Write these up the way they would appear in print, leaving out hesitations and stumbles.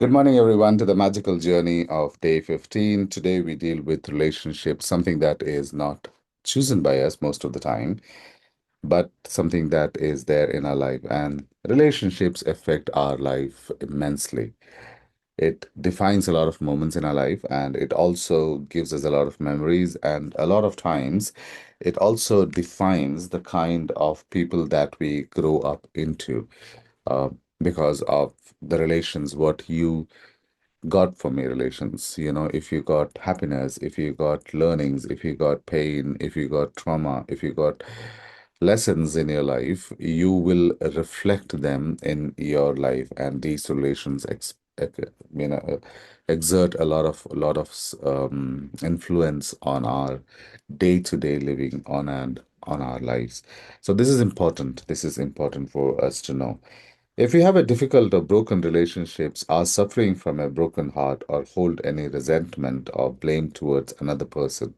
Good morning, everyone, to the magical journey of day 15. Today, we deal with relationships, something that is not chosen by us most of the time, but something that is there in our life. And relationships affect our life immensely. It defines a lot of moments in our life, and it also gives us a lot of memories. And a lot of times, it also defines the kind of people that we grow up into uh, because of the relations, what you God for me relations. If you got happiness, if you got learnings, if you got pain, if you got trauma, if you got lessons in your life, you will reflect them in your life, and these relations you know uh, exert a lot of influence on our day-to-day living on our lives. So this is important. This is important for us to know. If you have a difficult or broken relationships, are suffering from a broken heart, or hold any resentment or blame towards another person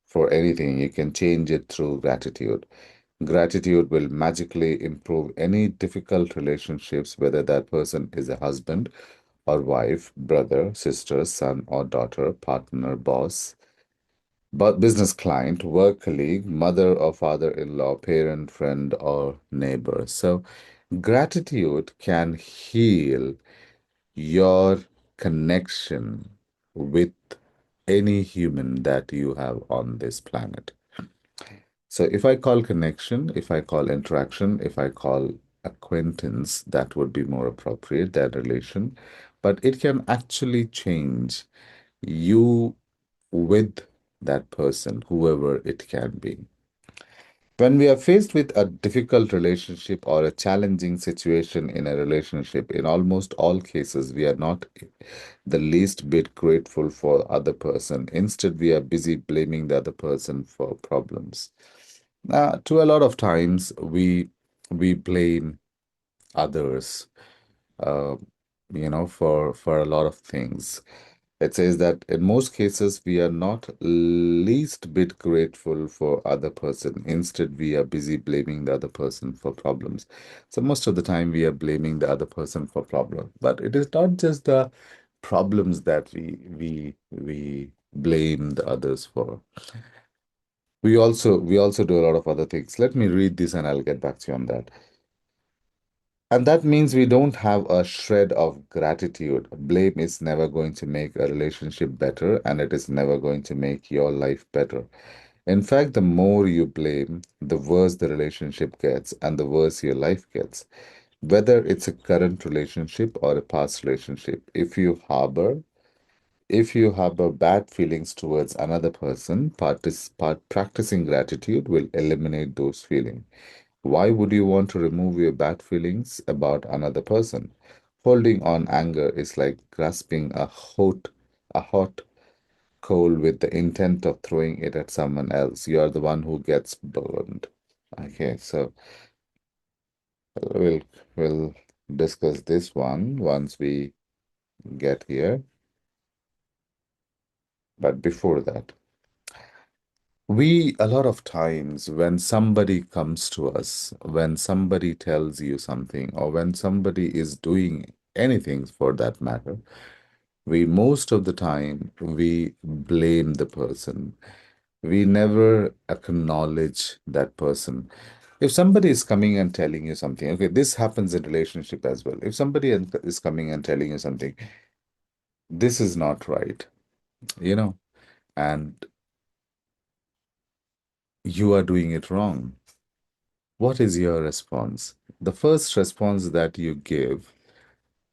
for anything, you can change it through gratitude. Gratitude will magically improve any difficult relationships, whether that person is a husband or wife, brother, sister, son or daughter, partner, boss, but business client, work colleague, mother or father-in-law, parent, friend, or neighbor. So, gratitude can heal your connection with any human that you have on this planet. So, if I call connection, if I call interaction, if I call acquaintance, that would be more appropriate than relation. But it can actually change you with that person, whoever it can be. When we are faced with a difficult relationship or a challenging situation in a relationship, in almost all cases, we are not the least bit grateful for other person. Instead, we are busy blaming the other person for problems. To a lot of times, we blame others, uh, for a lot of things. It says that in most cases, we are not least bit grateful for other person. Instead, we are busy blaming the other person for problems. So most of the time, we are blaming the other person for problems. But it is not just the problems that we blame the others for. We also do a lot of other things. Let me read this and I'll get back to you on that. And that means we don't have a shred of gratitude. Blame is never going to make a relationship better, and it is never going to make your life better. In fact, the more you blame, the worse the relationship gets, and the worse your life gets. Whether it's a current relationship or a past relationship, if you harbor bad feelings towards another person, practicing gratitude will eliminate those feelings. Why would you want to remove your bad feelings about another person? Holding on anger is like grasping a hot coal with the intent of throwing it at someone else. You are the one who gets burned. Okay, so we'll we'll discuss this one once we get here. But before that, a lot of times, when somebody comes to us, when somebody tells you something, or when somebody is doing anything for that matter, most of the time, we blame the person. We never acknowledge that person. If somebody is coming and telling you something, okay, this happens in relationship as well. If somebody is coming and telling you something, this is not right, you know, and you are doing it wrong. What is your response? The first response that you give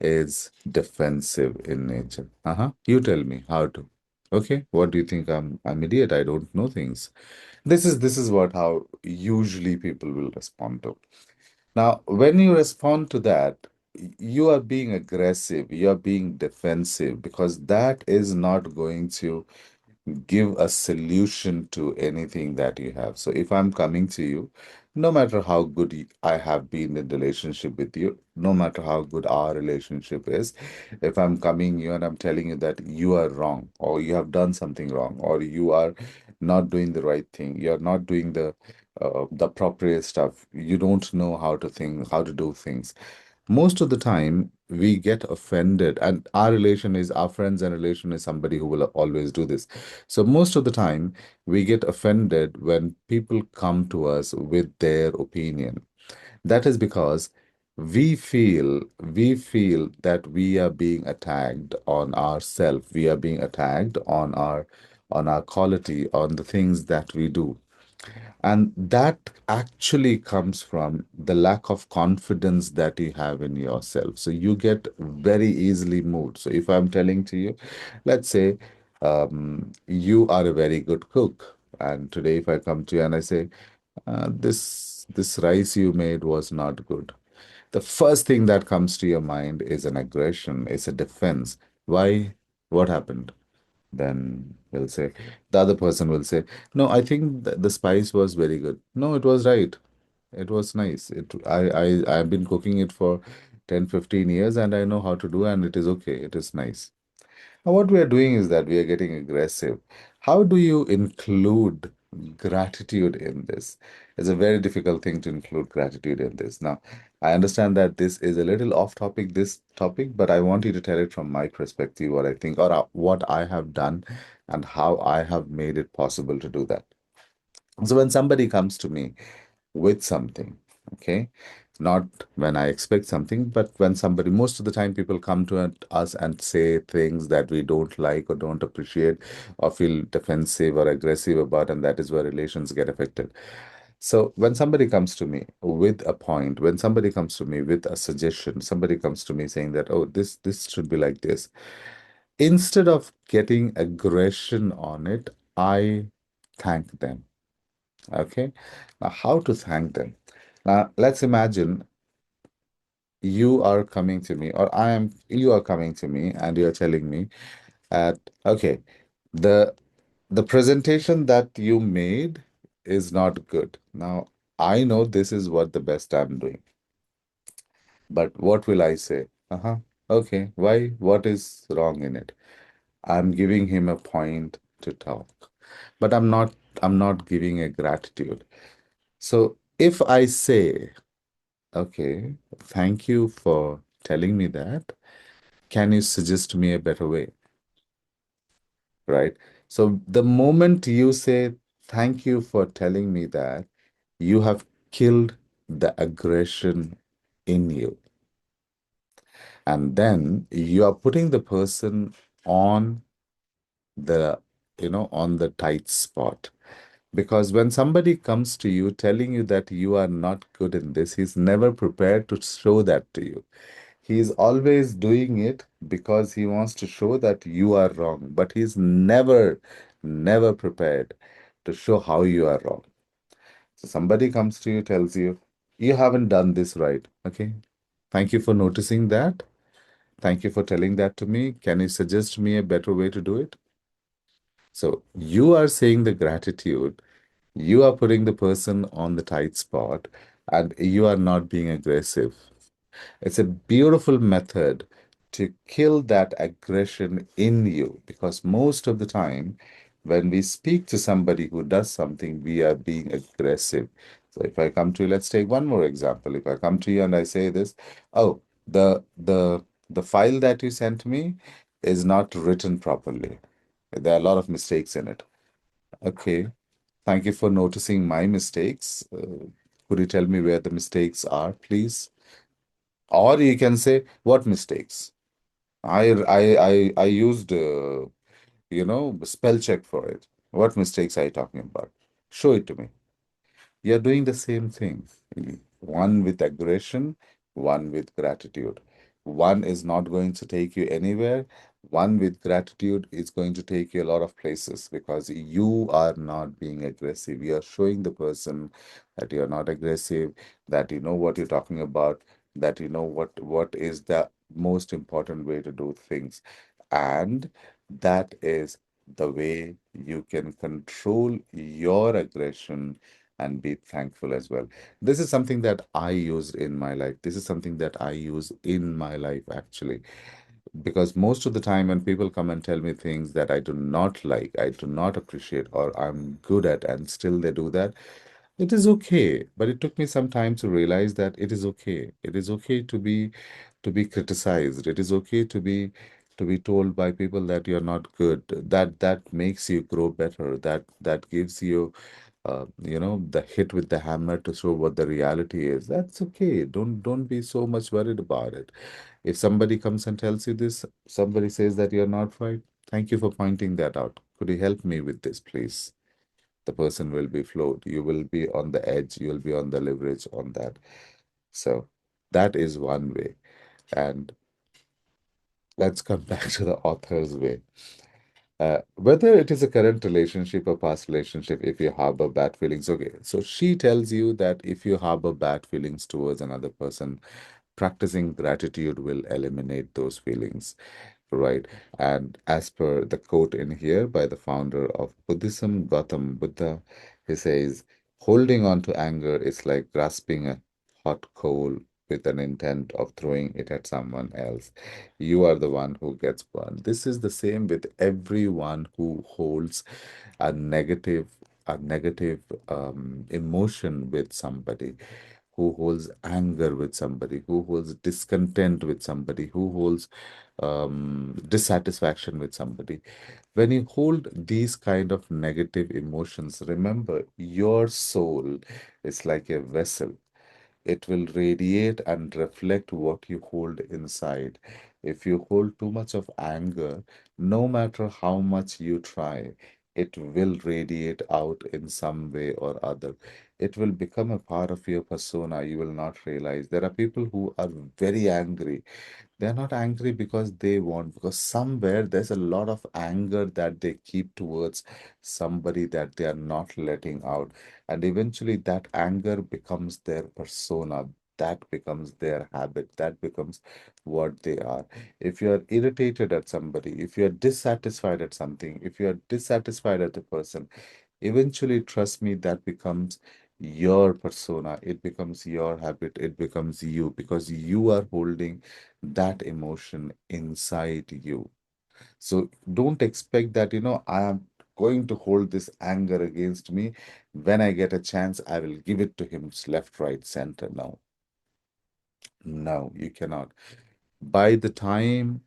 is defensive in nature. Uh-huh. You tell me how to. Okay, what do you think? I'm idiot. I don't know things. This is what how usually people will respond to. Now, when you respond to that, you are being aggressive, you are being defensive, because that is not going to give a solution to anything that you have. So if I'm coming to you, no matter how good I have been in relationship with you, no matter how good our relationship is, if I'm coming you and I'm telling you that you are wrong, or you have done something wrong, or you are not doing the right thing, you're not doing the appropriate stuff, you don't know how to think, how to do things. Most of the time, we get offended, and our relation is our friends, and relation is somebody who will always do this. So most of the time we get offended when people come to us with their opinion. That is because we feel that we are being attacked on ourself. We are being attacked on our quality, on the things that we do. And that actually comes from the lack of confidence that you have in yourself. So you get very easily moved. So if I'm telling to you, let's say you are a very good cook. And today, if I come to you and I say, this rice you made was not good, the first thing that comes to your mind is an aggression, is a defense. Why? What happened? Then we'll say, the other person will say, no, I think the spice was very good. No, it was right. It was nice. I've been cooking it for 10, 15 years and I know how to do, and it is okay. It is nice. Now, what we are doing is that we are getting aggressive. How do you include gratitude in this? It's a very difficult thing to include gratitude in this. Now, I understand that this is a little off topic, this topic, but I want you to tell it from my perspective, what I think, or what I have done, and how I have made it possible to do that. So, when somebody comes to me with something, okay? Not when I expect something, but when somebody, most of the time, people come to us and say things that we don't like or don't appreciate or feel defensive or aggressive about, and that is where relations get affected. So when somebody comes to me with a point, when somebody comes to me with a suggestion, somebody comes to me saying that, oh, this should be like this, instead of getting aggression on it, I thank them. Okay. Now, how to thank them? Now, let's imagine you are coming to me, or you are coming to me, and you're telling me that, okay, the the presentation that you made is not good. Now, I know this is what the best I'm doing, but what will I say? Uh-huh. Okay, why? What is wrong in it? I'm giving him a point to talk, but I'm not giving a gratitude. So if I say, okay, thank you for telling me that. Can you suggest me a better way? Right? So the moment you say, thank you for telling me that, you have killed the aggression in you. And then you are putting the person on the, on the tight spot. Because when somebody comes to you telling you that you are not good in this, he's never prepared to show that to you. He's always doing it because he wants to show that you are wrong, but he's never prepared to show how you are wrong. So somebody comes to you, tells you, you haven't done this right. Okay. Thank you for noticing that. Thank you for telling that to me. Can you suggest me a better way to do it? So you are saying the gratitude, you are putting the person on the tight spot, and you are not being aggressive. It's a beautiful method to kill that aggression in you, because most of the time, when we speak to somebody who does something, we are being aggressive. So if I come to you, let's take one more example. If I come to you and I say this, oh, the file that you sent me is not written properly. There are a lot of mistakes in it. Okay, thank you for noticing my mistakes. Could you tell me where the mistakes are, please? Or you can say, what mistakes? I used spell check for it. What mistakes are you talking about? Show it to me. You're doing the same thing. One with aggression, one with gratitude. One is not going to take you anywhere. One with gratitude is going to take you a lot of places because you are not being aggressive. You are showing the person that you are not aggressive, that you know what you're talking about, that you know what is the most important way to do things. And that is the way you can control your aggression and be thankful as well. This is something that I used in my life. This is something that I use in my life actually. Because most of the time, when people come and tell me things that I do not like, I do not appreciate, or I'm good at, and still they do that, It is okay, but it took me some time to realize that it is okay. It is okay to be criticized. It is okay to be told by people that you're not good. That makes you grow better. That gives you the hit with the hammer to show what the reality is. That's okay. Don't be so much worried about it. If somebody comes and tells you this, somebody says that you're not right, thank you for pointing that out. Could you help me with this, please? The person will be flowed. You will be on the edge. You will be on the leverage on that. So that is one way. And let's come back to the author's way. Whether it is a current relationship or past relationship, if you harbor bad feelings, okay. So she tells you that if you harbor bad feelings towards another person, practicing gratitude will eliminate those feelings. Right. And as per the quote in here by the founder of Buddhism, Gautam Buddha, he says, holding on to anger is like grasping a hot coal with an intent of throwing it at someone else. You are the one who gets burned. This is the same with everyone who holds a negative, a negative emotion with somebody, who holds anger with somebody, who holds discontent with somebody, who holds dissatisfaction with somebody. When you hold these kind of negative emotions, remember your soul is like a vessel. It will radiate and reflect what you hold inside. If you hold too much of anger, no matter how much you try, it will radiate out in some way or other. It will become a part of your persona. You will not realize. There are people who are very angry. They're not angry because they want, because somewhere there's a lot of anger that they keep towards somebody that they are not letting out. And eventually that anger becomes their persona. That becomes their habit. That becomes what they are. If you are irritated at somebody, if you are dissatisfied at something, if you are dissatisfied at a person, eventually, trust me, that becomes your persona. It becomes your habit. It becomes you because you are holding that emotion inside you. So don't expect that, I am going to hold this anger against me. When I get a chance, I will give it to him left, right, center. No, no, you cannot. By the time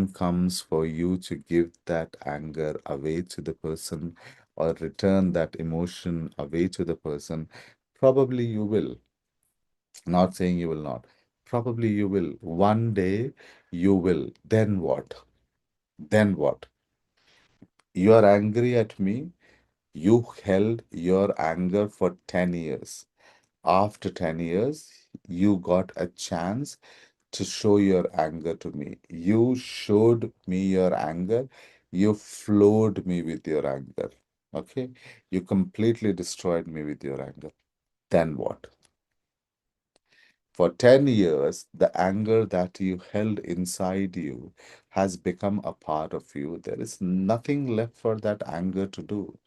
comes for you to give that anger away to the person or return that emotion away to the person, probably you will. Not saying you will not. Probably you will. One day you will. Then what? Then what? You are angry at me. You held your anger for 10 years. After 10 years, you got a chance to show your anger to me. You showed me your anger. You floored me with your anger. Okay? You completely destroyed me with your anger. Then what? For 10 years, the anger that you held inside you has become a part of you. There is nothing left for that anger to do.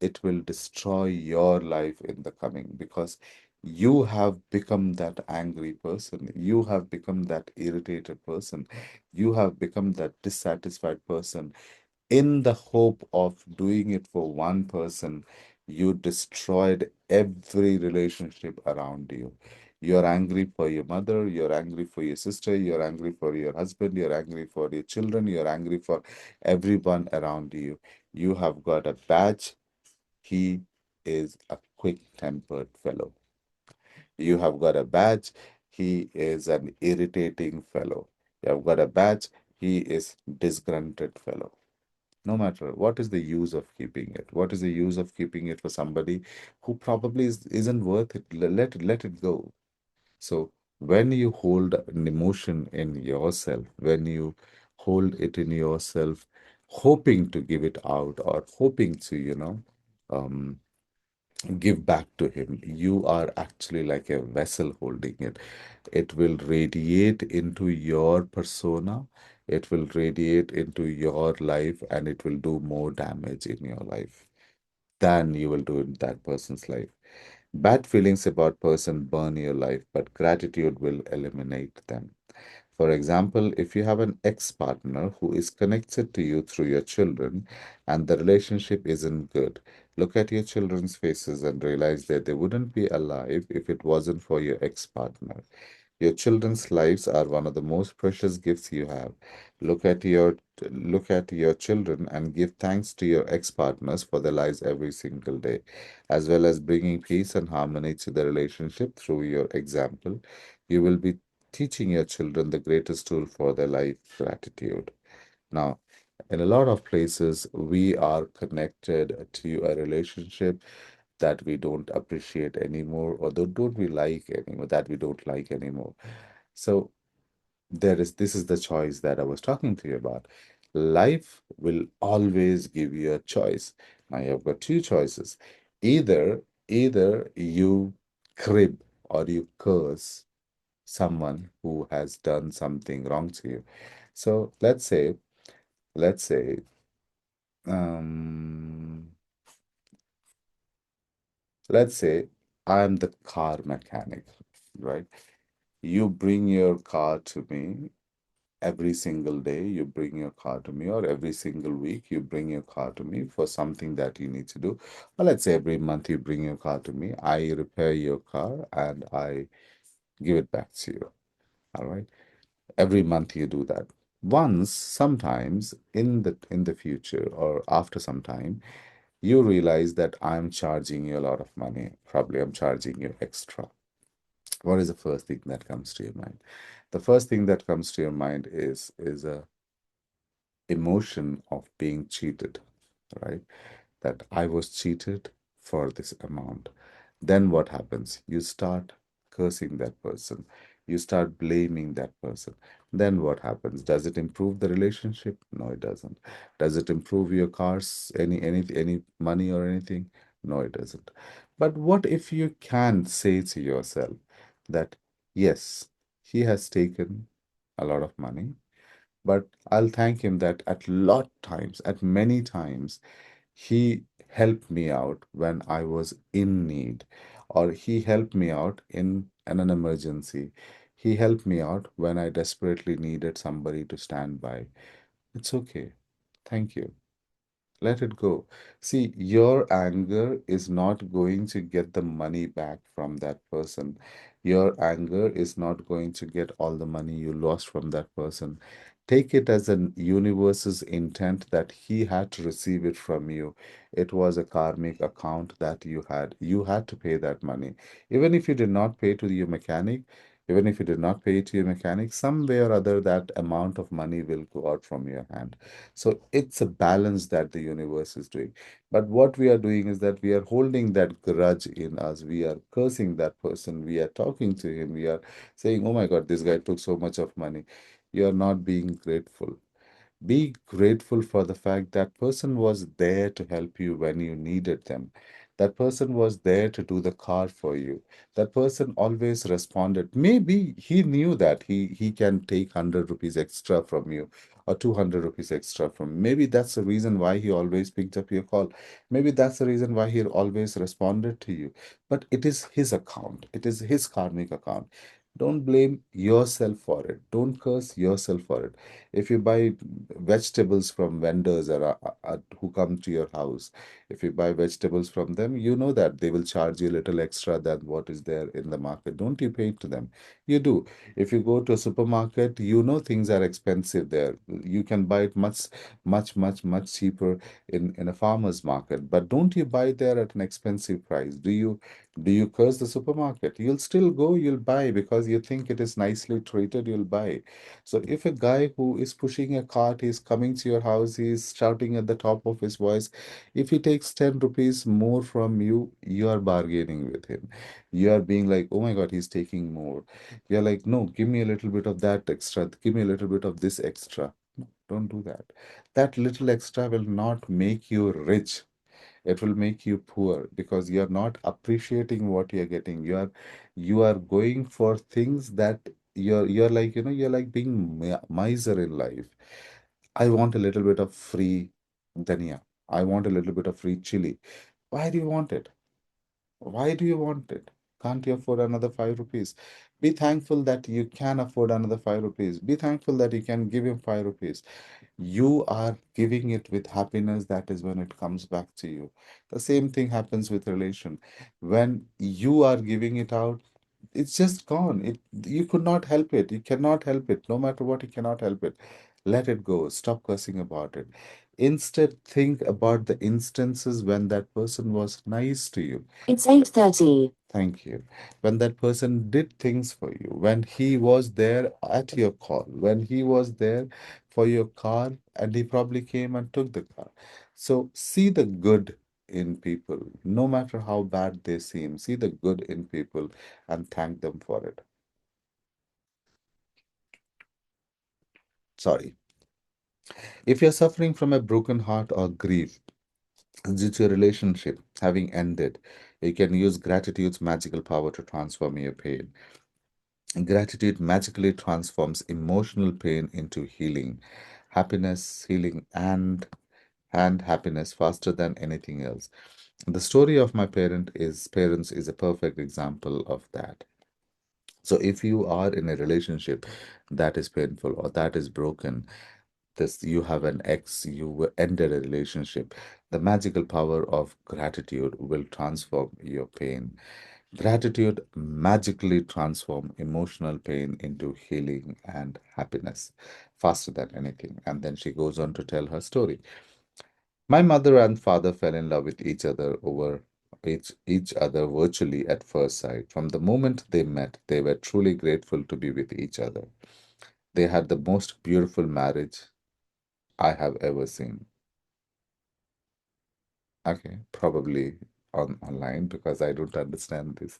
It will destroy your life in the coming because you have become that angry person. You have become that irritated person. You have become that dissatisfied person. In the hope of doing it for one person, you destroyed every relationship around you. You're angry for your mother, you're angry for your sister, you're angry for your husband, you're angry for your children, you're angry for everyone around you. You have got a badge. He is a quick-tempered fellow. You have got a badge. He is an irritating fellow. You have got a badge. He is disgruntled fellow. No matter what is the use of keeping it, what is the use of keeping it for somebody who probably isn't worth it? Let it go. So when you hold an emotion in yourself, when you hold it in yourself, hoping to give it out or hoping to, um, give back to him, you are actually like a vessel holding it. It will radiate into your persona, it will radiate into your life, and it will do more damage in your life than you will do in that person's life. Bad feelings about person burn your life, but gratitude will eliminate them. For example, if you have an ex-partner who is connected to you through your children and the relationship isn't good, Look at your children's faces and realize that they wouldn't be alive if it wasn't for your ex-partner. Your children's lives are one of the most precious gifts you have. Look at your look at your children and give thanks to your ex-partners for their lives every single day, as well as bringing peace and harmony to the relationship through your example. You will be teaching your children the greatest tool for their life, gratitude. Now, in a lot of places, we are connected to a relationship that we don't appreciate anymore, or don't we like anymore, that we don't like anymore. So this is the choice that I was talking to you about. Life will always give you a choice. Now you've got two choices. Either you crib or you curse someone who has done something wrong to you. So let's say um let's say I'm the car mechanic, right? You bring your car to me every single day. You bring your car to me, or every single week you bring your car to me for something that you need to do. Or let's say every month you bring your car to me, I repair your car and I give it back to you. All right. Every month you do that. Once, sometimes in the future or after some time, you realize that I'm charging you a lot of money. Probably I'm charging you extra. What is the first thing that comes to your mind? The first thing that comes to your mind is a emotion of being cheated, right? That I was cheated for this amount. Then what happens? You start cursing that person. You start blaming that person. Then what happens? Does it improve the relationship? No, it doesn't. Does it improve your cars? Any money or anything? No, it doesn't. But what if you can say to yourself that yes, he has taken a lot of money, but I'll thank him that at many times, he helped me out when I was in need, or he helped me out in an emergency. He helped me out when I desperately needed somebody to stand by. It's okay. Thank you. Let it go. See, your anger is not going to get the money back from that person. Your anger is not going to get all the money you lost from that person. Take it as an universe's intent that he had to receive it from you. It was a karmic account that you had. You had to pay that money. Even if you did not pay to your mechanic, even if you did not pay to your mechanic, some way or other, that amount of money will go out from your hand. So it's a balance that the universe is doing. But what we are doing is that we are holding that grudge in us. We are cursing that person. We are talking to him. We are saying, oh my God, this guy took so much of money. You are not being grateful. Be grateful for the fact that person was there to help you when you needed them. That person was there to do the car for you. That person always responded. Maybe he knew that he can take 100 rupees extra from you or 200 rupees extra from. Maybe that's the reason why he always picked up your call. Maybe that's the reason why he always responded to you. But it is his account. It is his karmic account. Don't blame yourself for it. Don't curse yourself for it. If you buy vegetables from vendors who come to your house, if you buy vegetables from them, you know that they will charge you a little extra than what is there in the market. Don't you pay it to them? You do. If you go to a supermarket, you know things are expensive there. You can buy it much cheaper in a farmer's market. But don't you buy there at an expensive price? Do you curse the supermarket? You'll still go, you'll buy because you think it is nicely treated, you'll buy. So if a guy who is pushing a cart is coming to your house, he's shouting at the top of his voice. If he takes 10 rupees more from you, you are bargaining with him. You are being like, oh my God, he's taking more. You're like, no, give me a little bit of that extra. Give me a little bit of this extra. No, don't do that. That little extra will not make you rich. It will make you poor because you're not appreciating what you're getting. You are going for things that you're like, you're like being miser in life. I want a little bit of free dhania. I want a little bit of free chili. Why do you want it? Why do you want it? Can't you afford another 5 rupees? Be thankful that you can afford another 5 rupees. Be thankful that you can give him 5 rupees. You are giving it with happiness. That is when it comes back to you. The same thing happens with relation. When you are giving it out, it's just gone. You could not help it. You cannot help it. No matter what, you cannot help it. Let it go. Stop cursing about it. Instead, think about the instances when that person was nice to you. It's 8:30. Thank you. When that person did things for you, when he was there at your call, when he was there for your car, and he probably came and took the car. So see the good in people, no matter how bad they seem. See the good in people and thank them for it. Sorry. If you're suffering from a broken heart or grief due to a relationship having ended, you can use gratitude's magical power to transform your pain. Gratitude magically transforms emotional pain into healing, happiness, healing, and happiness faster than anything else. The story of my parents is a perfect example of that. So if you are in a relationship that is painful or that is broken, this you have an ex, ended a relationship, the magical power of gratitude will transform your pain. Gratitude magically transform emotional pain into healing and happiness faster than anything. And then she goes on to tell her story. My mother and father fell in love with each other virtually at first sight. From the moment they met, they were truly grateful to be with each other. They had the most beautiful marriage I have ever seen. Okay, probably online because I don't understand this.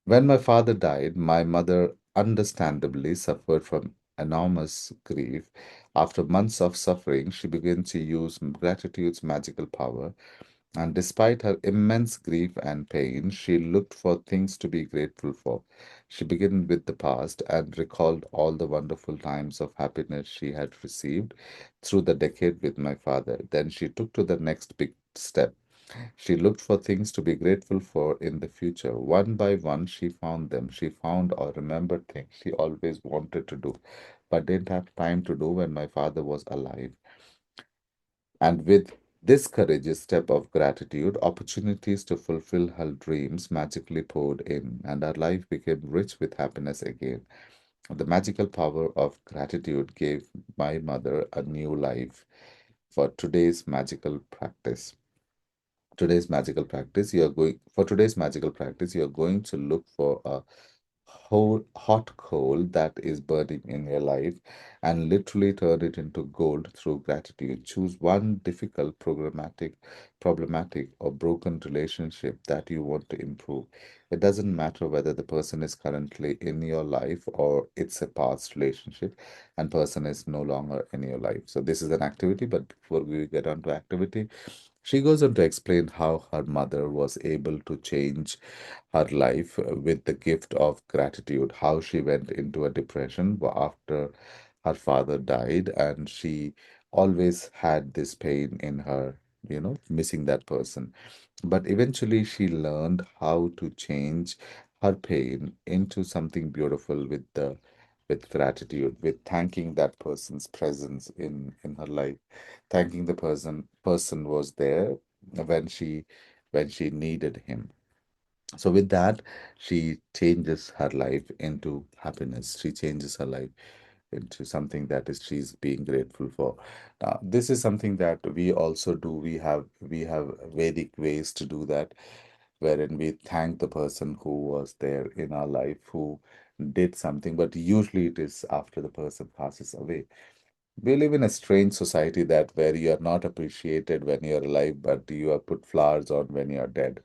When my father died, my mother understandably suffered from enormous grief. After months of suffering, she began to use gratitude's magical power. And despite her immense grief and pain, she looked for things to be grateful for. She began with the past and recalled all the wonderful times of happiness she had received through the decade with my father. Then she took to the next big step. She looked for things to be grateful for in the future. One by one, she found them. She found or remembered things she always wanted to do, but didn't have time to do when my father was alive. And with this courageous step of gratitude, opportunities to fulfill her dreams magically poured in, and her life became rich with happiness again. The magical power of gratitude gave my mother a new life for today's magical practice, you're going to look for a whole hot coal that is burning in your life and literally turn it into gold through gratitude. Choose one difficult, problematic or broken relationship that you want to improve. It doesn't matter whether the person is currently in your life or it's a past relationship and person is no longer in your life. So this is an activity, but before we get on to activity, she goes on to explain how her mother was able to change her life with the gift of gratitude, how she went into a depression after her father died, and she always had this pain in her, missing that person. But eventually, she learned how to change her pain into something beautiful with gratitude, with thanking that person's presence in her life, thanking the person was there when she needed him. So with that, she changes her life into happiness. She changes her life into something that is she's being grateful for. Now, this is something that we also do. We have Vedic ways to do that, wherein we thank the person who was there in our life, who did something, but usually it is after the person passes away. We live in a strange society that where you are not appreciated when you're alive, but you are put flowers on when you're dead.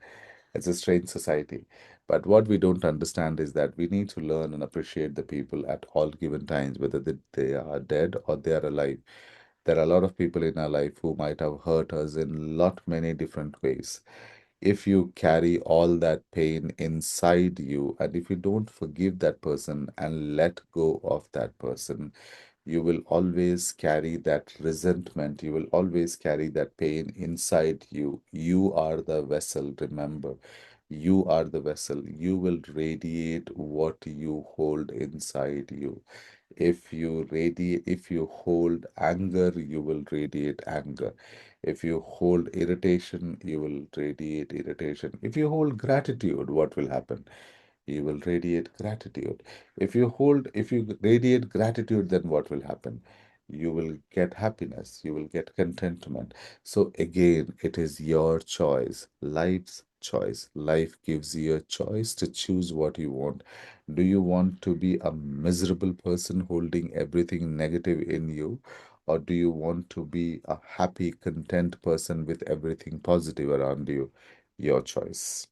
It's a strange society. But what we don't understand is that we need to learn and appreciate the people at all given times, whether they are dead or they are alive. There are a lot of people in our life who might have hurt us in lot many different ways. If you carry all that pain inside you, and if you don't forgive that person and let go of that person, you will always carry that resentment. You will always carry that pain inside you. You are the vessel, remember. You are the vessel. You will radiate what you hold inside you. If you hold anger, you will radiate anger. If you hold irritation, you will radiate irritation. If you hold gratitude, what will happen? You will radiate gratitude. If you radiate gratitude, then what will happen? You will get happiness, you will get contentment. So again, it is your choice, life's choice. Life gives you a choice to choose what you want. Do you want to be a miserable person holding everything negative in you? Or do you want to be a happy, content person with everything positive around you? Your choice.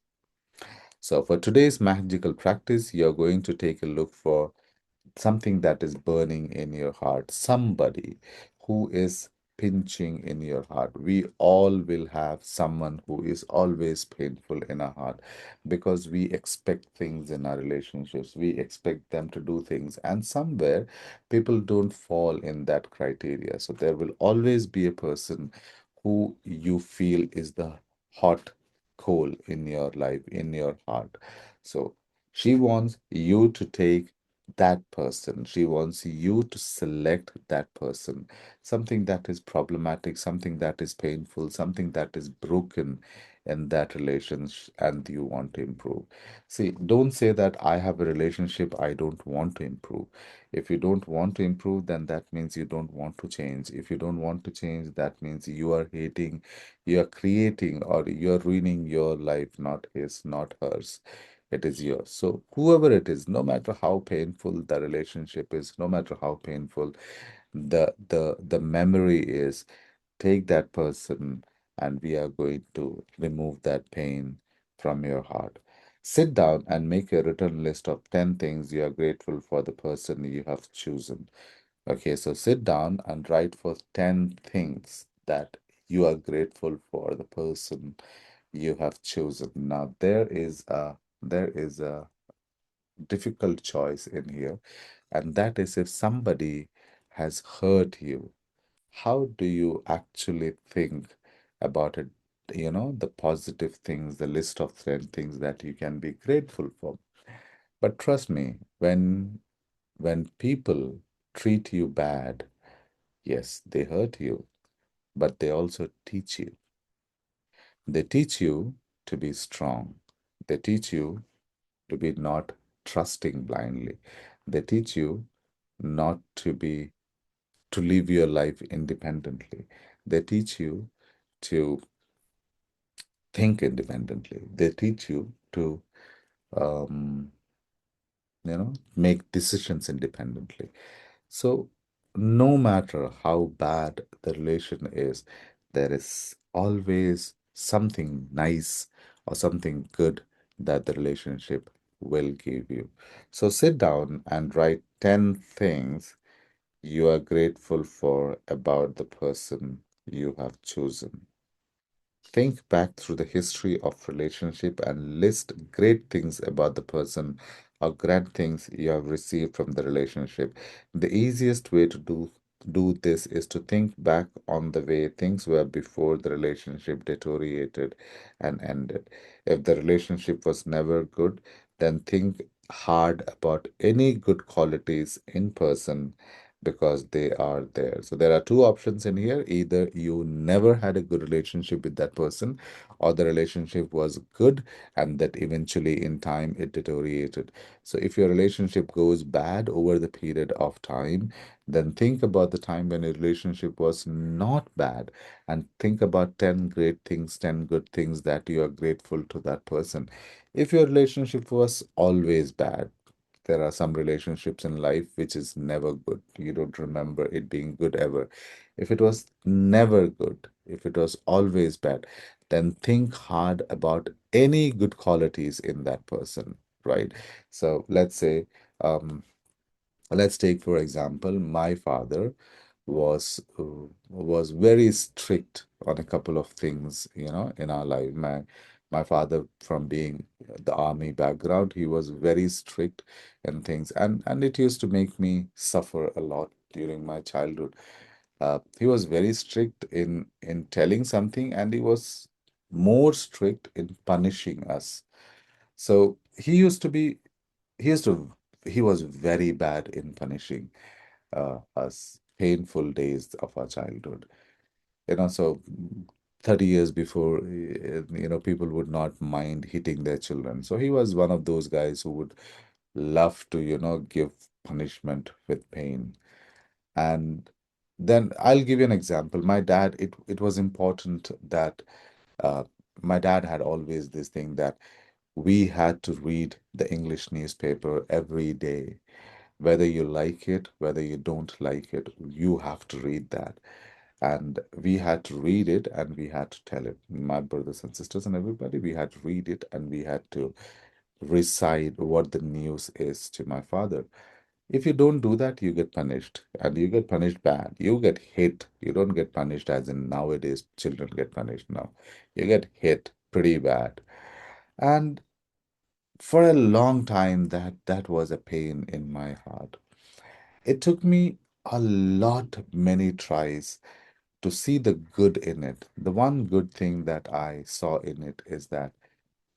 So, for today's magical practice, you're going to take a look for something that is burning in your heart, somebody who is pinching in your heart. We all will have someone who is always painful in our heart because we expect things in our relationships. We expect them to do things, and somewhere people don't fall in that criteria. So there will always be a person who you feel is the hot coal in your life, in your heart. So she wants you to take that person. She wants you to select that person. Something that is problematic, something that is painful, something that is broken in that relationship, and you want to improve. See, don't say that I have a relationship, I don't want to improve. If you don't want to improve, then that means you don't want to change. If you don't want to change, that means you are hating, you are creating, or you are ruining your life, not his, not hers. It is yours. So, whoever it is, no matter how painful the relationship is, no matter how painful the memory is, take that person and we are going to remove that pain from your heart. Sit down and make a written list of 10 things you are grateful for the person you have chosen. Okay, so sit down and write for 10 things that you are grateful for the person you have chosen. Now, there is a difficult choice in here, and that is if somebody has hurt you, how do you actually think about it? The positive things, the list of 10 things that you can be grateful for. But trust me, when people treat you bad, yes, they hurt you, but they also teach you. They teach you to be strong. They teach you to be not trusting blindly. They teach you not to live your life independently. They teach you to think independently. They teach you to um, make decisions independently. So no matter how bad the relation is, there is always something nice or something good that the relationship will give you. So sit down and write 10 things you are grateful for about the person you have chosen. Think back through the history of relationship and list great things about the person or great things you have received from the relationship. The easiest way to do this is to think back on the way things were before the relationship deteriorated and ended. If the relationship was never good, then think hard about any good qualities in person because they are there. So there are two options in here. Either you never had a good relationship with that person, or the relationship was good and that eventually in time it deteriorated. So if your relationship goes bad over the period of time, then think about the time when a relationship was not bad and think about 10 great things, 10 good things that you are grateful to that person. If your relationship was always bad, there are some relationships in life which is never good. You don't remember it being good ever. If it was never good, if it was always bad, then think hard about any good qualities in that person, right? So let's take for example, my father was very strict on a couple of things, in our life. My father, from being the army background, he was very strict in things, and it used to make me suffer a lot during my childhood. He was very strict in telling something, and he was more strict in punishing us. So he used to, he was very bad in punishing us painful days of our childhood. So 30 years before, people would not mind hitting their children. So he was one of those guys who would love to, give punishment with pain. And then I'll give you an example. My dad, it was important that uh, my dad had always this thing that we had to read the English newspaper every day. Whether you like it, whether you don't like it, you have to read that. And we had to read it and we had to tell it. My brothers and sisters and everybody, we had to read it and we had to recite what the news is to my father. If you don't do that, you get punished, and you get punished bad. You get hit. You don't get punished as in nowadays children get punished now. You get hit pretty bad. And for a long time, that was a pain in my heart. It took me a lot, many tries to see the good in it. The one good thing that I saw in it is that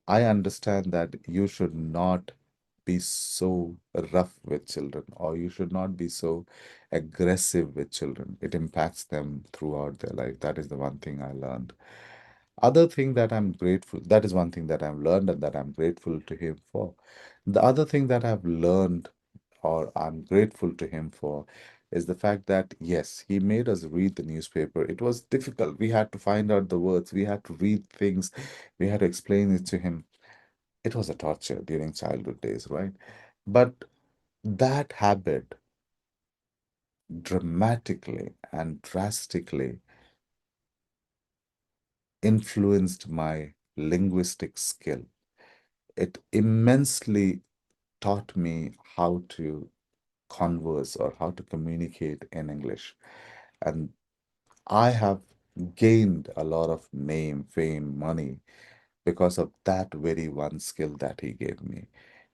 I understand that you should not be so rough with children, or you should not be so aggressive with children. It impacts them throughout their life. That is the one thing I learned. Other thing that I'm grateful, that is one thing that I've learned and that I'm grateful to him for. The other thing that I've learned or I'm grateful to him for is the fact that, yes, he made us read the newspaper. It was difficult. We had to find out the words, we had to read things, we had to explain it to him. It was a torture during childhood days, right? But that habit dramatically and drastically influenced my linguistic skill. It immensely taught me how to converse or how to communicate in English. And I have gained a lot of name, fame, money because of that very one skill that he gave me.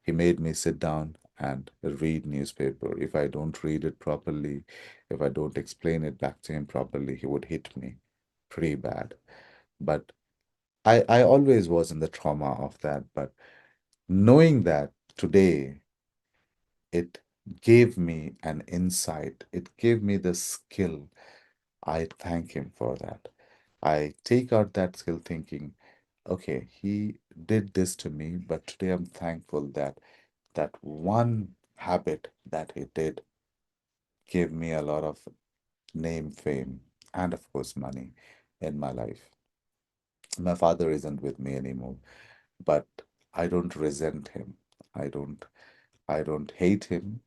He made me sit down and read newspaper. If I don't read it properly, if I don't explain it back to him properly, he would hit me pretty bad. But I always was in the trauma of that. But knowing that today, it gave me an insight. It gave me the skill. I thank him for that. I take out that skill thinking, okay, he did this to me, but today I'm thankful that that one habit that he did gave me a lot of name, fame, and of course, money in my life. My father isn't with me anymore, but I don't resent him. I don't I don't hate him.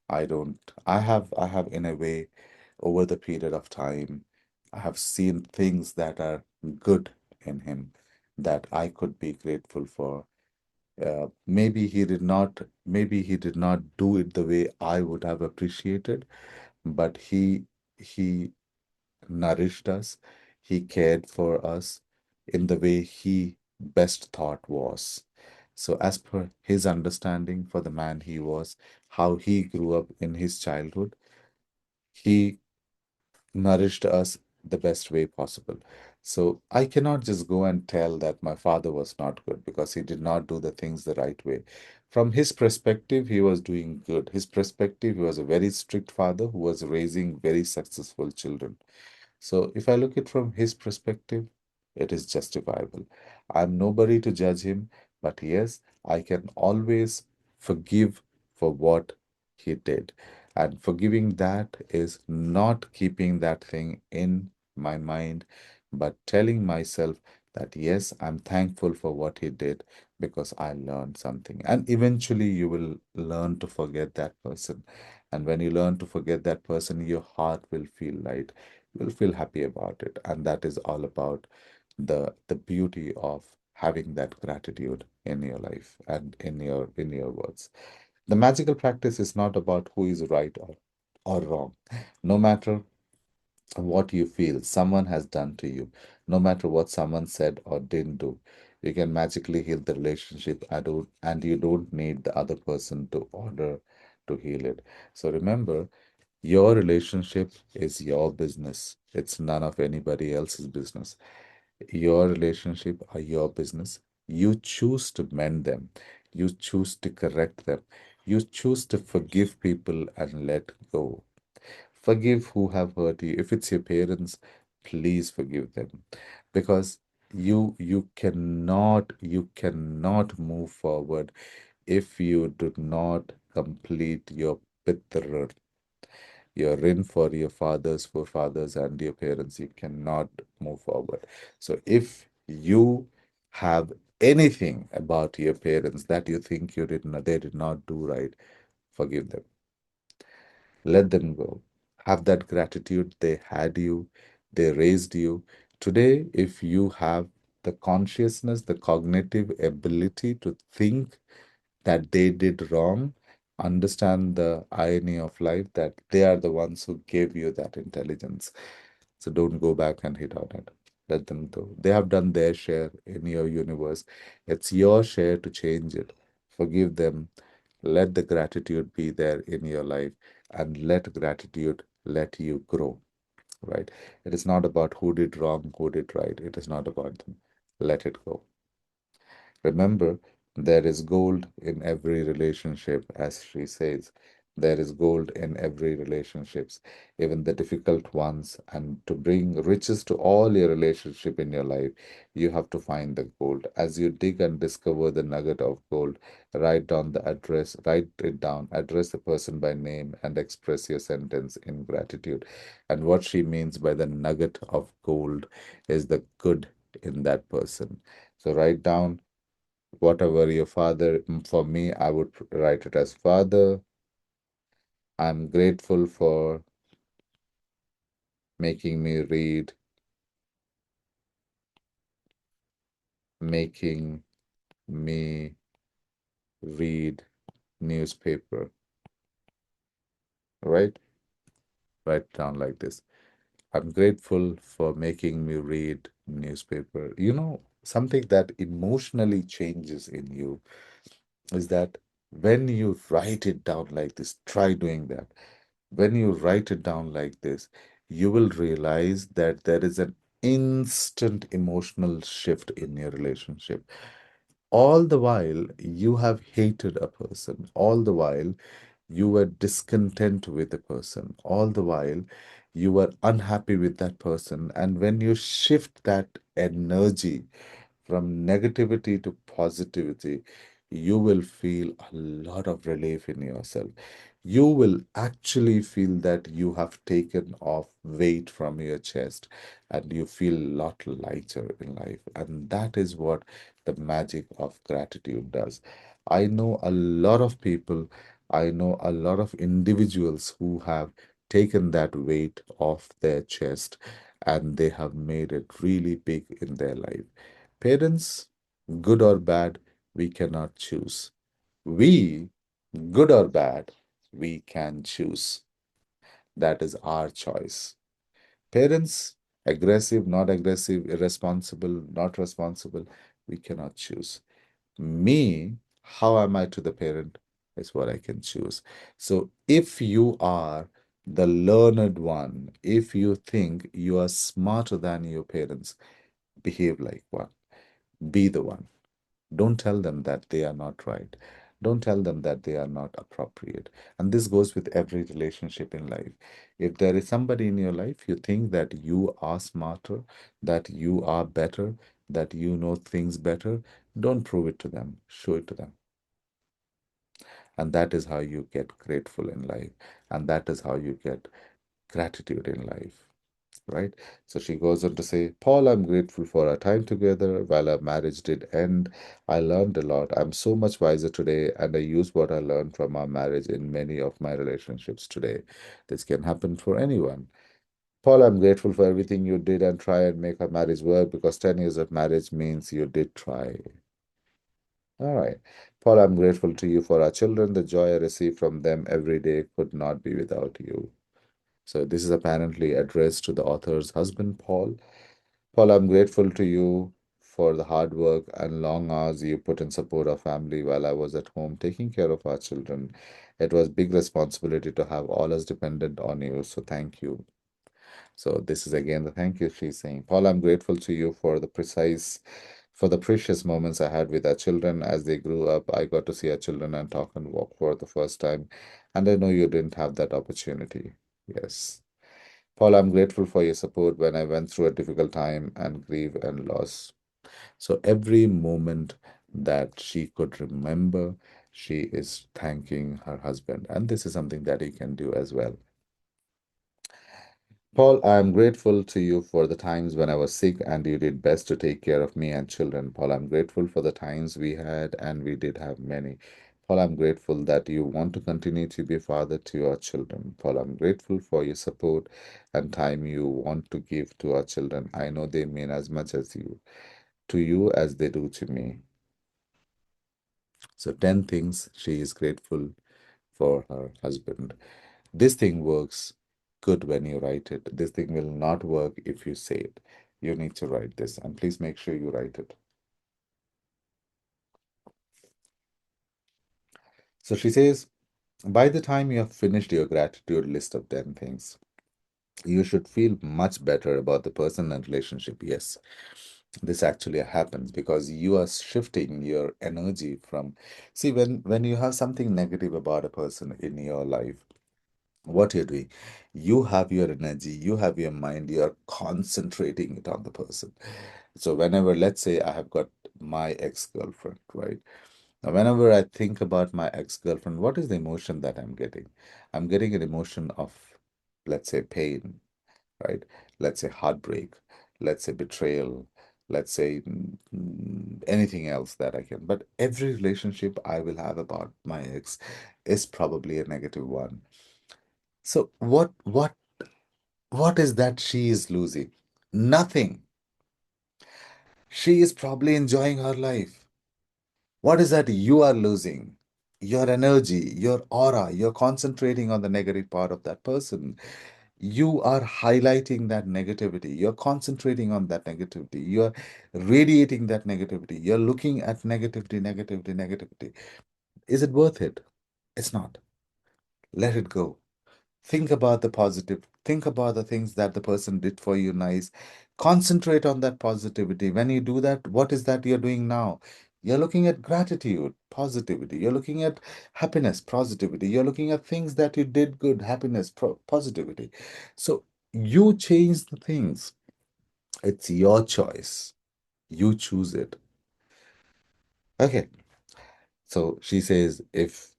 I have in a way over the period of time, I have seen things that are good in him that I could be grateful for. Maybe he did not do it the way I would have appreciated, but he nourished us, he cared for us in the way he best thought was. So, as per his understanding for the man he was, how he grew up in his childhood, he nourished us the best way possible. So I cannot just go and tell that my father was not good because he did not do the things the right way. From his perspective, he was doing good. His perspective, he was a very strict father who was raising very successful children. So if I look it from his perspective, it is justifiable. I'm nobody to judge him, but yes, I can always forgive for what he did. And forgiving that is not keeping that thing in my mind, but telling myself that yes, I'm thankful for what he did because I learned something. And eventually you will learn to forget that person. And when you learn to forget that person, your heart will feel light, you'll feel happy about it. And that is all about the beauty of having that gratitude in your life and in your words. The magical practice is not about who is right or wrong. No matter what you feel someone has done to you, no matter what someone said or didn't do, you can magically heal the relationship. And you don't need the other person to order to heal it. So remember, your relationship is your business. It's none of anybody else's business. Your relationship are your business. You choose to mend them. You choose to correct them. You choose to forgive people and let go. Forgive who have hurt you. If it's your parents, please forgive them. Because you cannot move forward if you do not complete your pitra, your rin for your fathers, forefathers, and your parents. You cannot move forward. So if you have anything about your parents that you think they did not do right, forgive them. Let them go. Have that gratitude. They had you, they raised you. Today, if you have the consciousness, the cognitive ability to think that they did wrong, understand the irony of life that they are the ones who gave you that intelligence. So don't go back and hit on it. Let them go. They have done their share in your universe. It's your share to change it. Forgive them. Let the gratitude be there in your life and let gratitude let you grow, right? It is not about who did wrong, who did right. It is not about them. Let it go. Remember, there is gold in every relationship, as she says. There is gold in every relationships, even the difficult ones. And to bring riches to all your relationship in your life, you have to find the gold. As you dig and discover the nugget of gold, write down the address, write it down, address the person by name, and express your sentence in gratitude. And what she means by the nugget of gold is the good in that person. So write down whatever your father, for me, I would write it as Father, I'm grateful for making me read, making me read newspaper, right? Write down like this. I'm grateful for making me read newspaper. Something that emotionally changes in you is that when you write it down like this, try doing that. When you write it down like this, you will realize that there is an instant emotional shift in your relationship. All the while you have hated a person, all the while you were discontent with the person, all the while you were unhappy with that person. And when you shift that energy from negativity to positivity, you will feel a lot of relief in yourself. You will actually feel that you have taken off weight from your chest and you feel a lot lighter in life. And that is what the magic of gratitude does. I know a lot of people, I know a lot of individuals who have taken that weight off their chest and they have made it really big in their life. Parents, good or bad, we cannot choose. We, good or bad, we can choose. That is our choice. Parents, aggressive, not aggressive, irresponsible, not responsible, we cannot choose. Me, how am I to the parent is what I can choose. So if you are the learned one, if you think you are smarter than your parents, behave like one. Be the one. Don't tell them that they are not right. Don't tell them that they are not appropriate. And this goes with every relationship in life. If there is somebody in your life you think that you are smarter, that you are better, that you know things better, don't prove it to them. Show it to them. And that is how you get grateful in life. And that is how you get gratitude in life. Right? So she goes on to say, Paul, I'm grateful for our time together. While our marriage did end, I learned a lot. I'm so much wiser today, and I use what I learned from our marriage in many of my relationships today. This can happen for anyone. Paul, I'm grateful for everything you did and try and make our marriage work because 10 years of marriage means you did try. All right. Paul, I'm grateful to you for our children. The joy I receive from them every day could not be without you. So, this is apparently addressed to the author's husband, Paul. Paul, I'm grateful to you for the hard work and long hours you put in support of family while I was at home taking care of our children. It was big responsibility to have all us dependent on you, so thank you. So this is again the thank you she's saying. Paul, I'm grateful to you for the precise for the precious moments I had with our children as they grew up. I got to see our children and talk and walk for the first time. And I know you didn't have that opportunity. Yes. Paul, I'm grateful for your support when I went through a difficult time and grief and loss. So every moment that she could remember, she is thanking her husband. And this is something that he can do as well. Paul, I'm grateful to you for the times when I was sick and you did best to take care of me and children. Paul, I'm grateful for the times we had and we did have many. Paul, I'm grateful that you want to continue to be a father to your children. Paul, I'm grateful for your support and time you want to give to our children. I know they mean as much as you to you as they do to me. So 10 things she is grateful for her husband. This thing works good when you write it. This thing will not work if you say it. You need to write this, and please make sure you write it. So she says, by the time you have finished your gratitude list of 10 things, you should feel much better about the person and relationship. Yes, this actually happens because you are shifting your energy from, see, when you have something negative about a person in your life, what you're doing, you have your energy, you have your mind, you're concentrating it on the person. So whenever, let's say I have got my ex-girlfriend, right? Now, whenever I think about my ex-girlfriend, what is the emotion that I'm getting? I'm getting an emotion of, let's say, pain, right? Let's say heartbreak, let's say betrayal, let's say anything else that I can. But every relationship I will have about my ex is probably a negative one. So what is that she is losing? Nothing. She is probably enjoying her life. What is that you are losing? Your energy, your aura, you're concentrating on the negative part of that person. You are highlighting that negativity. You're concentrating on that negativity. You're radiating that negativity. You're looking at negativity, negativity, negativity. Is it worth it? It's not. Let it go. Think about the positive. Think about the things that the person did for you nice. Concentrate on that positivity. When you do that, what is that you're doing now? You're looking at gratitude, positivity. You're looking at happiness, positivity. You're looking at things that you did good, happiness, positivity. So you change the things. It's your choice. You choose it. Okay. So she says, if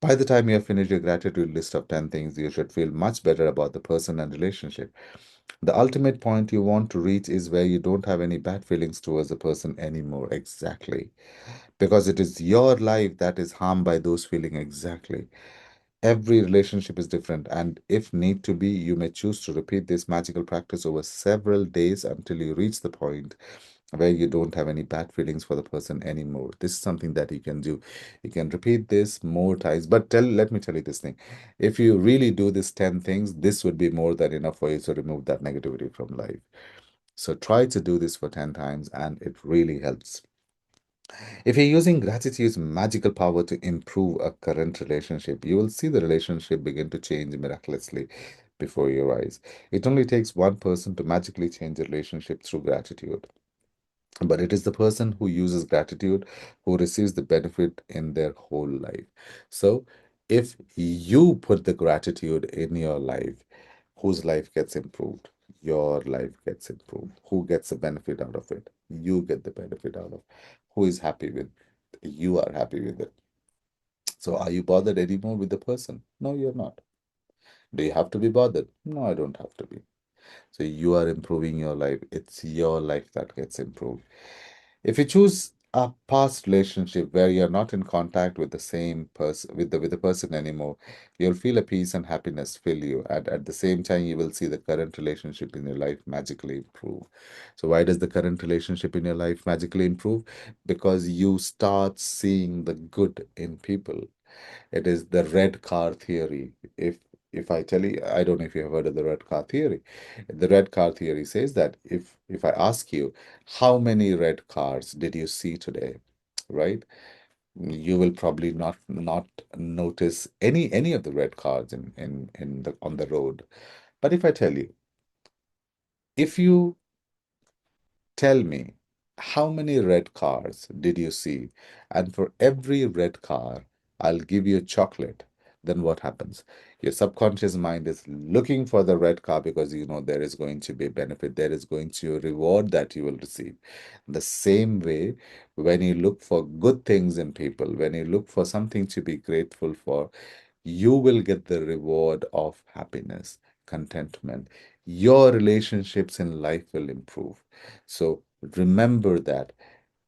by the time you have finished your gratitude list of 10 things, you should feel much better about the person and relationship. The ultimate point you want to reach is where you don't have any bad feelings towards the person anymore. Exactly. Because it is your life that is harmed by those feelings. Exactly. Every relationship is different, and if need to be, you may choose to repeat this magical practice over several days until you reach the point where you don't have any bad feelings for the person anymore. This is something that you can do. You can repeat this more times. But let me tell you this thing. If you really do this 10 things, this would be more than enough for you to remove that negativity from life. So try to do this for 10 times, and it really helps. If you're using gratitude's magical power to improve a current relationship, you will see the relationship begin to change miraculously before your eyes. It only takes one person to magically change a relationship through gratitude. But it is the person who uses gratitude who receives the benefit in their whole life. So, if you put the gratitude in your life, whose life gets improved? Your life gets improved. Who gets the benefit out of it? You get the benefit out of. Who is happy with? You are happy with it. So, are you bothered anymore with the person? No, you're not. Do you have to be bothered? No, I don't have to be. So, you are improving your life. It's your life that gets improved. If you choose a past relationship where you're not in contact with the same person with the person anymore, you'll feel a peace and happiness fill you. At the same time, you will see the current relationship in your life magically improve. So why does the current relationship in your life magically improve? Because you start seeing the good in people. It is the red car theory. If I tell you, I don't know if you have heard of the red car theory. The red car theory says that if I ask you how many red cars did you see today, right? You will probably not notice any of the red cars in the on the road. But if I tell you, if you tell me how many red cars did you see? And for every red car, I'll give you a chocolate. Then what happens? Your subconscious mind is looking for the red car because you know there is going to be a benefit, there is going to be a reward that you will receive. The same way, when you look for good things in people, when you look for something to be grateful for, you will get the reward of happiness, contentment. Your relationships in life will improve. So remember that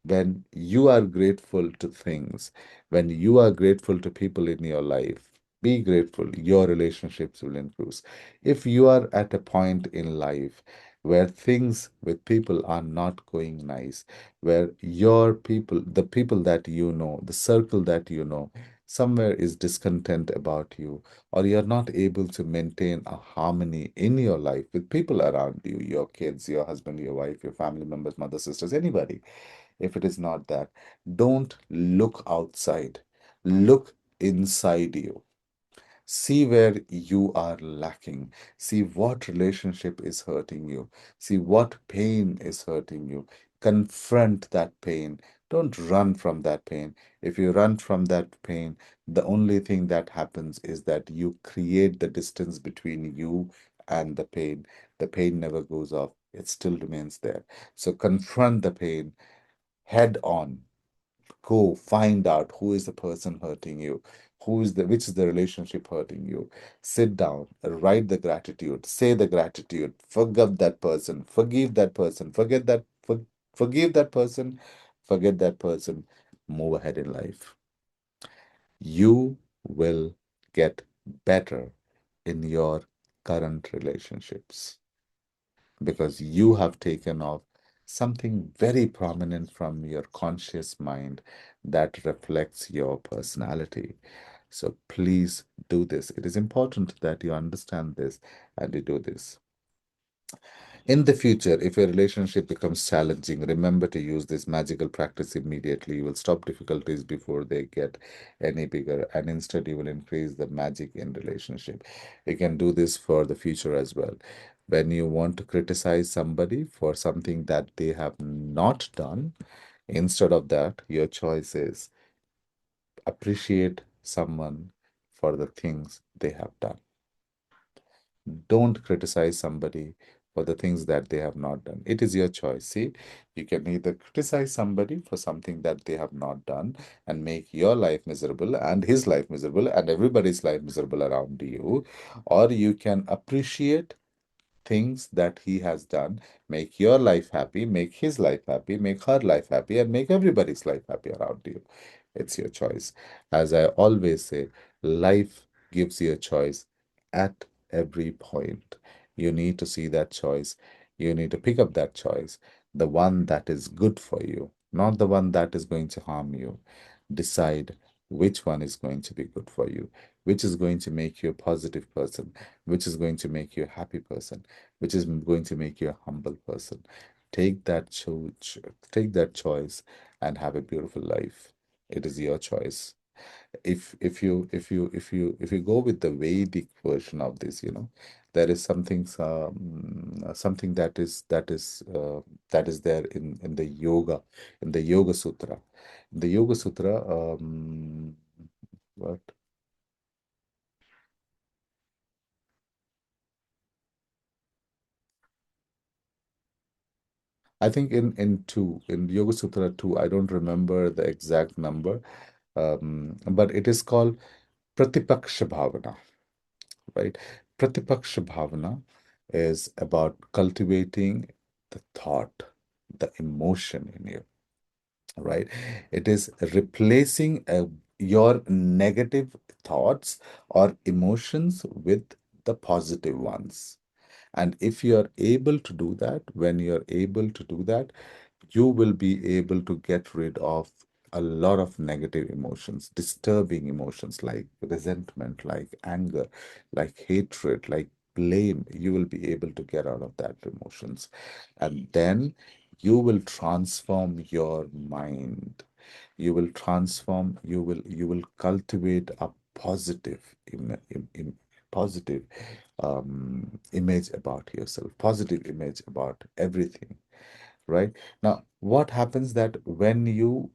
when you are grateful to things, when you are grateful to people in your life, be grateful, your relationships will improve. If you are at a point in life where things with people are not going nice, where your people, the people that you know, the circle that you know, somewhere is discontent about you, or you're not able to maintain a harmony in your life with people around you, your kids, your husband, your wife, your family members, mother, sisters, anybody. If it is not that, don't look outside, look inside you. See where you are lacking. See what relationship is hurting you. See what pain is hurting you. Confront that pain. Don't run from that pain. If you run from that pain, the only thing that happens is that you create the distance between you and the pain. The pain never goes off, it still remains there. So confront the pain head on. Go find out who is the person hurting you, who is the which is the relationship hurting you. Sit down, write the gratitude, say the gratitude, forgive that person, forgive that person, forgive that person, forget that person, move ahead in life. You will get better in your current relationships because you have taken off something very prominent from your conscious mind that reflects your personality. So please do this. It is important that you understand this and you do this. In the future, if your relationship becomes challenging, remember to use this magical practice immediately. You will stop difficulties before they get any bigger, and instead you will increase the magic in relationship. You can do this for the future as well. When you want to criticize somebody for something that they have not done, instead of that, your choice is appreciate someone for the things they have done. Don't criticize somebody for the things that they have not done. It is your choice. See, you can either criticize somebody for something that they have not done and make your life miserable and his life miserable and everybody's life miserable around you, or you can appreciate things that he has done, make your life happy, make his life happy, make her life happy, and make everybody's life happy around you. It's your choice. As I always say, life gives you a choice at every point. You need to see that choice. You need to pick up that choice, the one that is good for you, not the one that is going to harm you. Decide which one is going to be good for you, which is going to make you a positive person, which is going to make you a happy person, which is going to make you a humble person. Take that take that choice and have a beautiful life. It is your choice. If you go with the Vedic version of this, there is something that is there in the Yoga Sutra. In the Yoga Sutra, what I think in Yoga Sutra 2, I don't remember the exact number, but it is called Pratipaksha Bhavana, right? Pratipaksha Bhavana is about cultivating the thought, the emotion in you, right? It is replacing your negative thoughts or emotions with the positive ones. And if you are able to do that, when you're able to do that, you will be able to get rid of a lot of negative emotions, disturbing emotions like resentment, like anger, like hatred, like blame. You will be able to get out of that emotions. And then you will transform your mind. You will transform, you will cultivate a positive positive image about yourself, positive image about everything, right? Now, What happens that when you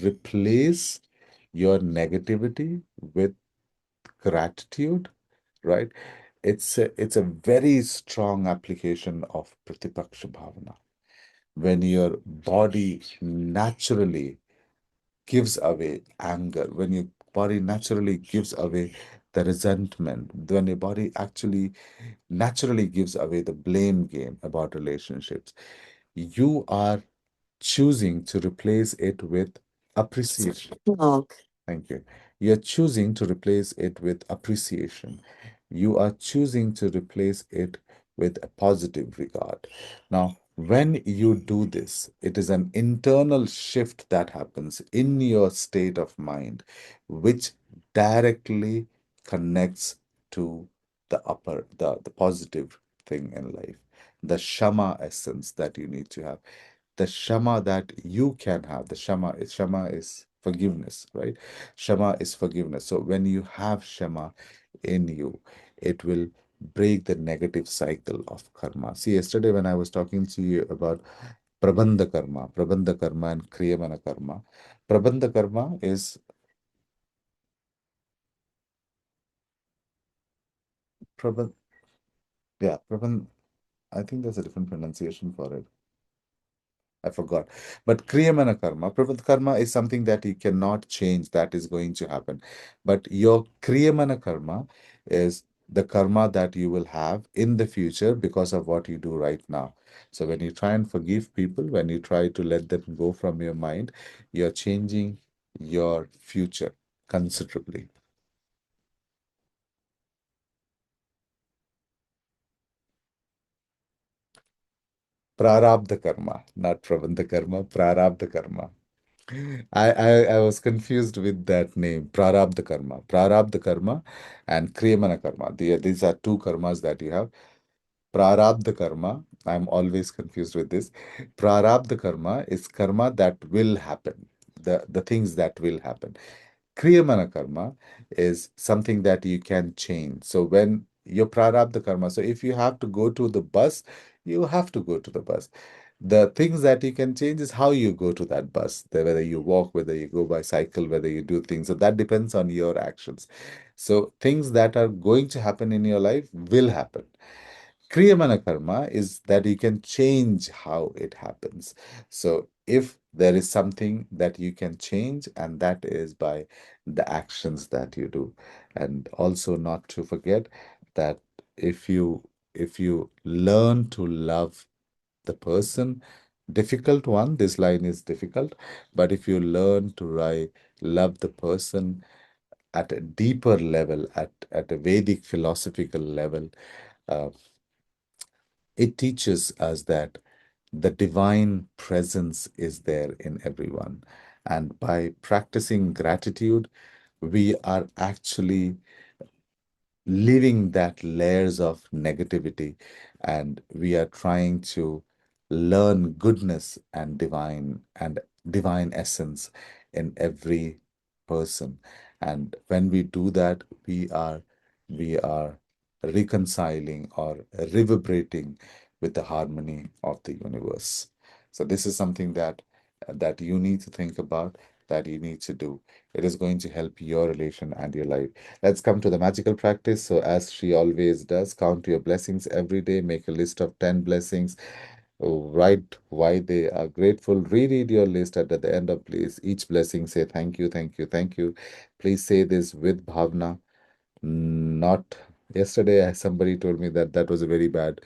replace your negativity with gratitude, right? It's a very strong application of Pratipaksha Bhavana. When your body naturally gives away anger, when your body naturally gives away the resentment, when your body actually naturally gives away the blame game about relationships, you are choosing to replace it with appreciation. Thank you. You're choosing to replace it with appreciation. You are choosing to replace it with a positive regard. Now, when you do this, it is an internal shift that happens in your state of mind, which directly connects to the positive thing in life, the Shama essence that you need to have, the shama that you can have. The shama is forgiveness, right? Shama is forgiveness. So when you have shama in you, it will break the negative cycle of karma. See, yesterday when I was talking to you about prabandha karma and kriyamana karma, prabandha karma is prabandha, yeah, prabandha. I think there's a different pronunciation for it. I forgot. But Kriyamana karma, Prabhat karma is something that you cannot change, that is going to happen. But your Kriyamana karma is the karma that you will have in the future because of what you do right now. So when you try and forgive people, when you try to let them go from your mind, you're changing your future considerably. Prarabdha karma, not Prabandha karma, Prarabdha karma. I was confused with that name, Prarabdha karma. Prarabdha karma and Kriyamana karma. These are two karmas that you have. Prarabdha karma, I'm always confused with this. Prarabdha karma is karma that will happen, the things that will happen. Kriyamana karma is something that you can change. So when your prarabdha karma, so if you have to go to the bus, you have to go to the bus. The things that you can change is how you go to that bus, whether you walk, whether you go by cycle, whether you do things. So that depends on your actions. So things that are going to happen in your life will happen. Kriyamana karma is that you can change how it happens. So if there is something that you can change, and that is by the actions that you do. And also not to forget that if you if you learn to love the person, difficult one, this line is difficult, but if you learn to love the person at a deeper level, at a Vedic philosophical level, uh, it teaches us that the divine presence is there in everyone. And by practicing gratitude, we are actually living that layers of negativity, and we are trying to learn goodness and divine essence in every person. And when we do that, we are reconciling or reverberating with the harmony of the universe. So this is something that you need to think about, that you need to do. It is going to help your relation and your life. Let's come to the magical practice. So, as she always does, count your blessings every day, make a list of 10 blessings, write why they are grateful, reread your list, and at the end of each blessing, say thank you, thank you, thank you. Please say this with bhavna, not yesterday. Somebody told me that that was a very bad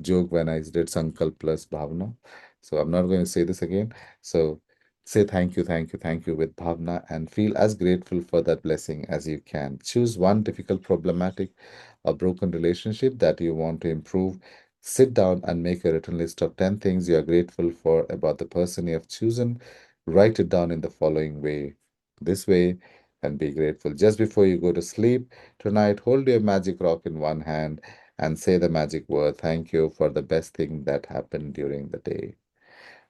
joke when I did Sankalp plus Bhavna. So I'm not going to say this again. So say thank you, thank you, thank you with Bhavna and feel as grateful for that blessing as you can. Choose one difficult, problematic, or broken relationship that you want to improve. Sit down and make a written list of 10 things you are grateful for about the person you have chosen. Write it down in the following way. This way, and be grateful. Just before you go to sleep tonight, hold your magic rock in one hand and say the magic word, thank you for the best thing that happened during the day.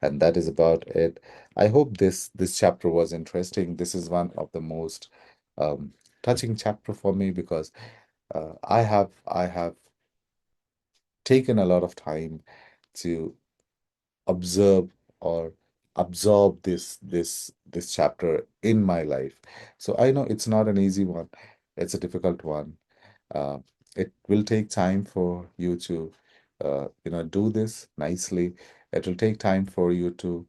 And that is about it. I hope this chapter was interesting. This is one of the most um, touching chapter for me because I have taken a lot of time to observe or absorb this chapter in my life. So I know it's not an easy one. It's a difficult one. Uh, it will take time for you to, do this nicely. It will take time for you to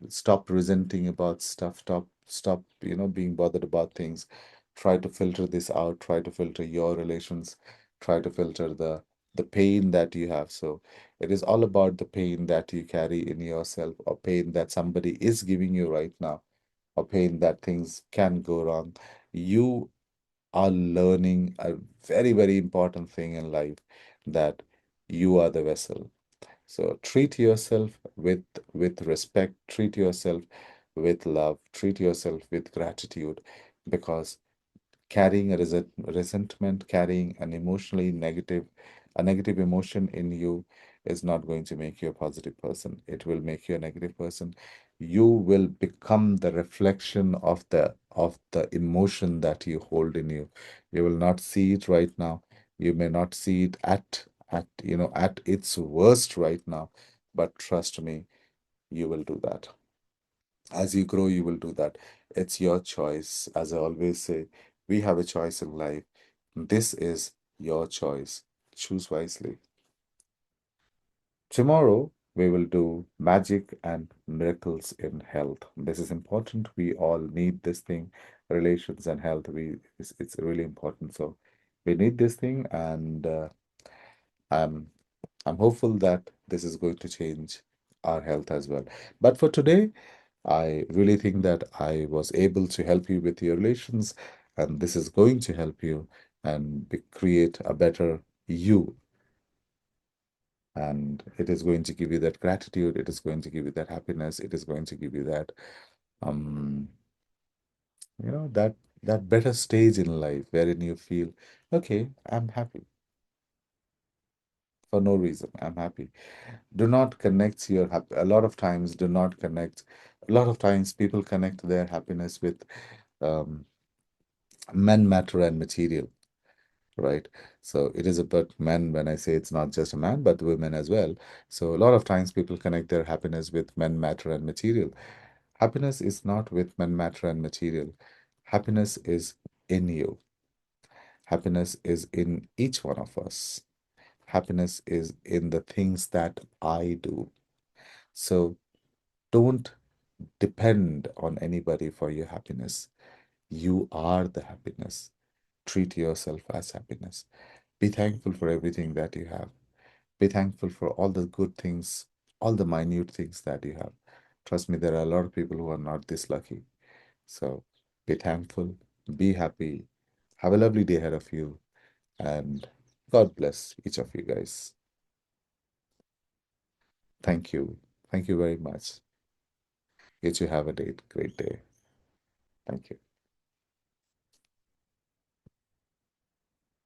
stop resenting about stuff. Stop, being bothered about things. Try to filter this out. Try to filter your relations. Try to filter the pain that you have. So it is all about the pain that you carry in yourself, or pain that somebody is giving you right now, or pain that things can go wrong. You are learning a very, very important thing in life, that you are the vessel. So treat yourself with respect, treat yourself with love, treat yourself with gratitude, because carrying resentment, carrying a negative emotion in you is not going to make you a positive person. It will make you a negative person. You will become the reflection of the emotion that you hold in you. You will not see it right now. You may not see it at its worst right now, but trust me, you will do that. As you grow, you will do that. It's your choice. As I always say, we have a choice in life. This is your choice. Choose wisely. Tomorrow, we will do magic and miracles in health. This is important. We all need this thing. Relations and health, it's really important. So we need this thing, and I'm I'm hopeful that this is going to change our health as well. But for today, I really think that I was able to help you with your relations, and this is going to help you and create a better you. And it is going to give you that gratitude, it is going to give you that happiness, it is going to give you that, um, that better stage in life wherein you feel, okay, I'm happy for no reason. I'm happy. Do not connect your happy. A lot of times, do not connect. A lot of times, people connect their happiness with um, men, matter, and material, right? So it is about men when I say it's not just a man, but women as well. So a lot of times, people connect their happiness with men, matter, and material. Happiness is not with men, matter, and material. Happiness is in you. Happiness is in each one of us. Happiness is in the things that I do. So don't depend on anybody for your happiness. You are the happiness. Treat yourself as happiness. Be thankful for everything that you have. Be thankful for all the good things, all the minute things that you have. Trust me, there are a lot of people who are not this lucky. So be thankful, be happy, have a lovely day ahead of you, and God bless each of you guys. Thank you. Thank you very much. You too have a great day. Thank you.